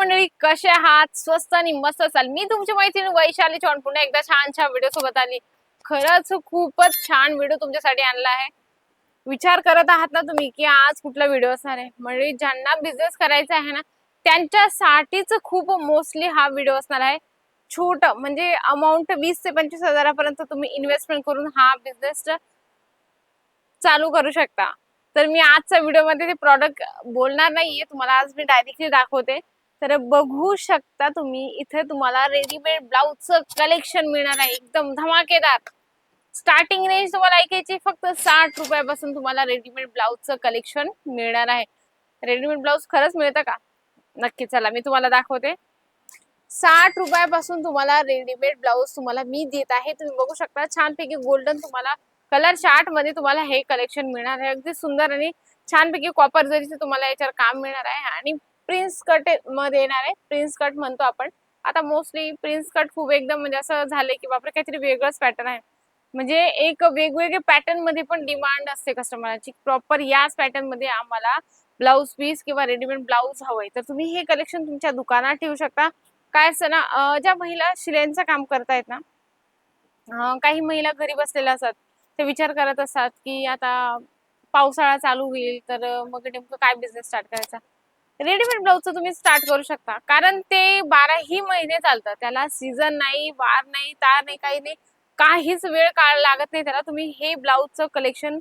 मंडळी, कसे आहात? स्वस्त आणि मस्त असाल. मी तुमची मैत्रीण वैशाली चव्हाण पुन्हा एकदा छानशा व्हिडिओ सोबत आली. खरंच खूपच छान व्हिडिओ तुमच्यासाठी आणला आहे. विचार करत आहात ना तुम्ही की आज कुठला व्हिडिओ असणार आहे? म्हणजे ज्यांना बिझनेस करायचा आहे ना त्यांच्यासाठीच खूप मोस्टली हा व्हिडिओ असणार आहे. छोट म्हणजे अमाऊंट 20 ते 25 हजारापर्यंत तुम्ही इन्व्हेस्टमेंट करून हा बिझनेस चालू करू शकता. तर मी आजच्या व्हिडिओमध्ये ते प्रॉडक्ट बोलणार नाहीये, तुम्हाला आज मी डायरेक्टली दाखवते. तर बघू शकता तुम्ही इथे तुम्हाला रेडीमेड ब्लाउजचं कलेक्शन मिळणार आहे एकदम धमाकेदार. स्टार्टिंग रेंज तुम्हाला ऐकायची फक्त 60 रुपयापासून तुम्हाला रेडीमेड ब्लाउजचं कलेक्शन मिळणार आहे. रेडीमेड ब्लाउज खरंच मिळतं का? नक्की चला मी तुम्हाला दाखवते. 60 रुपयापासून तुम्हाला रेडीमेड ब्लाउज तुम्हाला मी देत आहे. तुम्ही बघू शकता छानपैकी गोल्डन तुम्हाला कलर चार्ट मध्ये तुम्हाला हे कलेक्शन मिळणार आहे. अगदी सुंदर आणि छानपैकी कॉपर जरीचं तुम्हाला याच्यावर काम मिळणार आहे आणि प्रिन्स कट मध्ये येणार आहे. प्रिन्स कट म्हणतो आपण. आता मोस्टली प्रिन्स कट खूप एकदम म्हणजे असं झालंय की बापरे काहीतरी वेगळंच पॅटर्न आहे. म्हणजे एक वेगवेगळे पॅटर्न मध्ये पण डिमांड असते कस्टमरची. प्रॉपर याच पॅटर्न मध्ये आम्हाला ब्लाउज पीस किंवा रेडीमेड ब्लाउज हवंय, तर तुम्ही हे कलेक्शन तुमच्या दुकानात ठेवू शकता. काय असतं ना, ज्या महिला शिलाईचं काम करतायत ना, काही महिला घरी बसलेल्या असतात. ते विचार करत असतात की आता पावसाळा चालू होईल तर मग नेमकं काय बिझनेस स्टार्ट करायचा. रेडीमेड ब्लाउजचं तुम्ही स्टार्ट करू शकता, कारण ते 12ही महिने चालतं. त्याला सीझन नाही, वार नाही, तार नाही, काही नाही. काहीच वेळ काळ लागत नाही त्याला. तुम्ही हे ब्लाउजचं कलेक्शन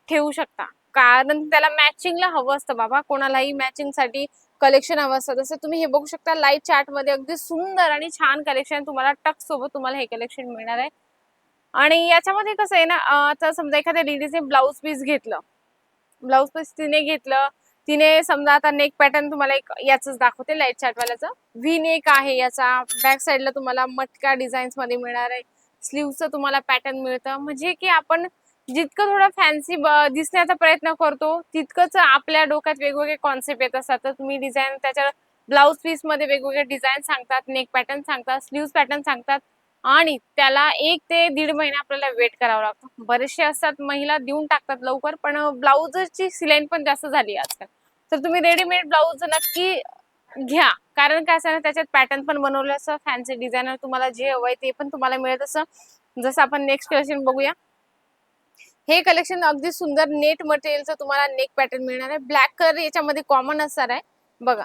ठेवू शकता, कारण त्याला मॅचिंगला हवं असतं बाबा. कोणालाही मॅचिंगसाठी कलेक्शन हवं असतं. तसं तुम्ही हे बघू शकता लाईट चार्ट मध्ये अगदी सुंदर आणि छान कलेक्शन तुम्हाला टक सोबत तुम्हाला हे कलेक्शन मिळणार आहे. आणि याच्यामध्ये कसं आहे ना, आता समजा एखाद्या लेडीजने ब्लाउज पीस घेतलं, ब्लाउज पीस तिने घेतलं, तिने समजा आता नेक पॅटर्न तुम्हाला एक याच दाखवते लाईट चार्ट वाल्याचं. व्ही नेक आहे याचा. बॅक साईडला तुम्हाला मटका डिझाईन्स मध्ये मिळणार आहे. स्लीव्हचं तुम्हाला पॅटर्न मिळतं. म्हणजे की आपण जितकं थोडं फॅन्सी दिसण्याचा प्रयत्न करतो तितकंच आपल्या डोक्यात वेगवेगळे कॉन्सेप्ट येत असतात. तर तुम्ही डिझाईन त्याच्या ब्लाउज पीस मध्ये वेगवेगळे डिझाईन सांगतात, नेक पॅटर्न सांगतात, स्लीव्ह पॅटर्न सांगतात आणि त्याला 1 ते 1.5 महिना आपल्याला वेट करावं लागतं. बरेचसे असतात महिला देऊन टाकतात लवकर, पण ब्लाउजची सिलाईन पण जास्त झाली आजकाल. तर तुम्ही रेडीमेड ब्लाउज नक्की घ्या, कारण काय असं ना त्याच्यात पॅटर्न पण बनवलं असं फॅन्सी डिझायनर तुम्हाला जे हवंय ते पण तुम्हाला मिळत असं. जसं आपण नेक्स्ट कलेक्शन बघूया. हे कलेक्शन अगदी सुंदर नेट मटेरियलचं तुम्हाला नेक पॅटर्न मिळणार आहे. ब्लॅक कलर याच्यामध्ये कॉमन असणार आहे बघा.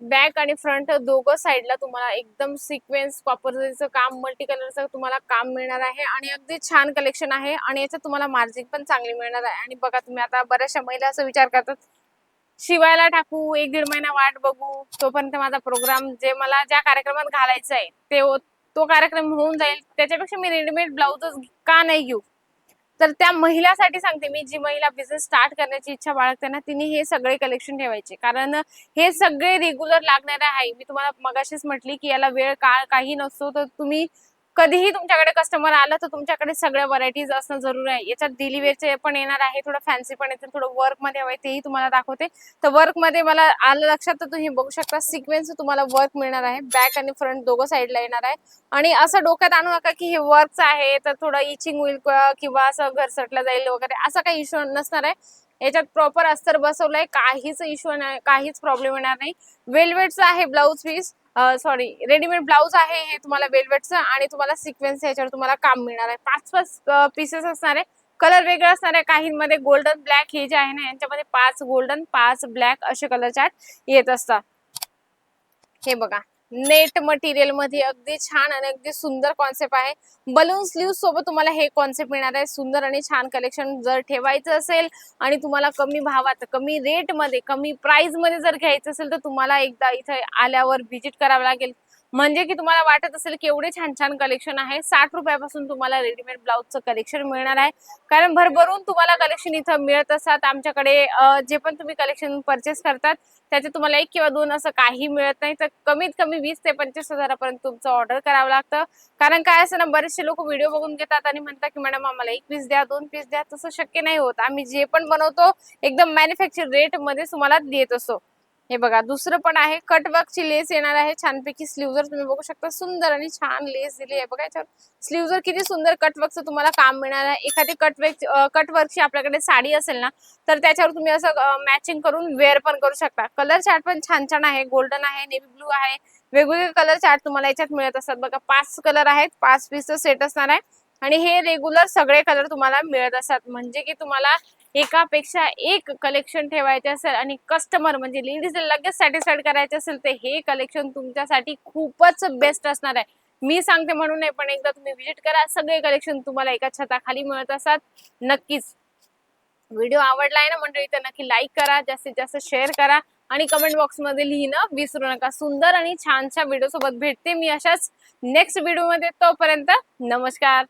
बॅक आणि फ्रंट दोघं साईडला तुम्हाला एकदम सिक्वेन्स कॉपरचं काम, मल्टी कलरचं तुम्हाला काम मिळणार आहे आणि अगदी छान कलेक्शन आहे आणि याच्यात तुम्हाला मार्जिन पण चांगली मिळणार आहे. आणि बघा तुम्ही आता बऱ्याचशा महिला असं विचार करतात शिवायला टाकू, 1-1.5 महिना वाट बघू, तोपर्यंत माझा प्रोग्राम जे मला ज्या कार्यक्रमात घालायचा आहे तो कार्यक्रम होऊन जाईल, त्याच्यापेक्षा मी रेडीमेड ब्लाउजच का नाही घेऊ. तर त्या महिलासाठी सांगते मी, जी महिला बिझनेस स्टार्ट करण्याची इच्छा बाळगते ना, तिने हे सगळे कलेक्शन ठेवायचे, कारण हे सगळे रेग्युलर लागणारे आहे. मी तुम्हाला मगाशीच म्हटली की याला वेळ काळ काही नसतो. तर तुम्ही कधीही तुमच्याकडे कस्टमर आला तर तुमच्याकडे सगळ्या व्हरायटीज असणं जरुरी आहे. याच्यात डेली वेअरचे पण येणार आहे, थोडं फॅन्सी पण येते, थोडं वर्क मध्ये हवंय तेही तुम्हाला दाखवते. तर वर्क मध्ये मला आलं लक्षात, तर तुम्ही बघू शकता सिक्वेन्स तुम्हाला वर्क मिळणार आहे. बॅक आणि फ्रंट दोघं साईडला येणार आहे. आणि असं डोक्यात आणू नका की हे वर्कचं आहे तर थोडं इचिंग होईल किंवा असं घरसटलं जाईल वगैरे, असा काही इश्यू नसणार आहे. याच्यात प्रॉपर अस्तर बसवलंय, काहीच इश्यू नाही, काहीच प्रॉब्लेम येणार नाही. वेलवेटचं आहे blouse piece, sorry readymade blouse आहे हे तुम्हाला वेलवेटचं, आणि तुम्हाला सिक्वेन्स याच्यावर तुम्हाला काम मिळणार आहे. 5-5 पीसेस असणार आहे. कलर वेगळे असणार आहे. काहींमध्ये गोल्डन ब्लॅक हे जे आहे ना यांच्यामध्ये 5 गोल्डन 5 ब्लॅक असे कलर चार्ट येत असतात. हे बघा नेट मटेरियल मध्ये अगदी छान आणि अगदी सुंदर कॉन्सेप्ट आहे. बलून स्लीव सोबत तुम्हाला हे कॉन्सेप्ट मिळणार आहे. सुंदर आणि छान कलेक्शन जर ठेवायचं असेल आणि तुम्हाला कमी भावात, कमी रेट मध्ये, कमी प्राइस मध्ये जर घ्यायचं असेल तर तुम्हाला एकदा इथे आल्यावर व्हिजिट करावं लागेल. म्हणजे की तुम्हाला वाटत असेल की एवढे छान छान कलेक्शन आहे. 60 रुपयापासून तुम्हाला रेडीमेड ब्लाउजचं कलेक्शन मिळणार आहे. कारण भरभरून तुम्हाला कलेक्शन इथं मिळत असतात. आमच्याकडे जे पण तुम्ही कलेक्शन परचेस करतात त्याचे तुम्हाला 1 किंवा 2 असं काही मिळत नाही. तर कमीत कमी 20 ते 25 हजारापर्यंत तुमचं ऑर्डर करावं लागतं. कारण काय असं ना, बरेचसे लोक व्हिडिओ बघून घेतात आणि म्हणतात की मॅडम आम्हाला 1 पीस द्या, 2 पीस द्या. तसं शक्य नाही होत. आम्ही जे पण बनवतो एकदम मॅन्युफॅक्चर रेट मध्ये तुम्हाला देत असतो. हे बघा दुसरं पण आहे, कटवर्कची लेस येणार आहे छानपैकी. स्लीव्ह तुम्ही बघू शकता, सुंदर आणि छान लेस दिली आहे बघा याच्यावर. स्लीव्ह किती सुंदर कटवर्कचं तुम्हाला काम मिळणार आहे. एखादी कटवर्कची आपल्याकडे साडी असेल ना, तर त्याच्यावर तुम्ही असं मॅचिंग करून वेअर पण करू शकता. कलर चार्ट पण छान छान आहे, गोल्डन आहे, नेव्ही ब्लू आहे, वेगवेगळे कलर चार्ट तुम्हाला याच्यात मिळत असतात बघा. 5 कलर आहेत, 5 पीसचं सेट असणार आहे आणि हे रेग्युलर सगळे कलर तुम्हाला मिळत असतात. म्हणजे की तुम्हाला एकापेक्षा एक कलेक्शन ठेवायचे असेल आणि कस्टमर म्हणजे लेडीजला लगेच सॅटिस्फाईड करायचे असेल, तर हे कलेक्शन तुमच्यासाठी खूपच बेस्ट असणार आहे. मी सांगते म्हणून नाही, पण एकदा तुम्ही व्हिजिट करा. सगळे कलेक्शन तुम्हाला एका छताखाली मिळत असतात. नक्कीच व्हिडिओ आवडलाय ना मंडळी, तर नक्की लाईक करा, जास्तीत जास्त शेअर करा आणि कमेंट बॉक्स मध्ये लिहिणं विसरू नका. सुंदर आणि छानशा व्हिडिओ सोबत भेटते मी अशाच नेक्स्ट व्हिडिओ मध्ये. तोपर्यंत नमस्कार.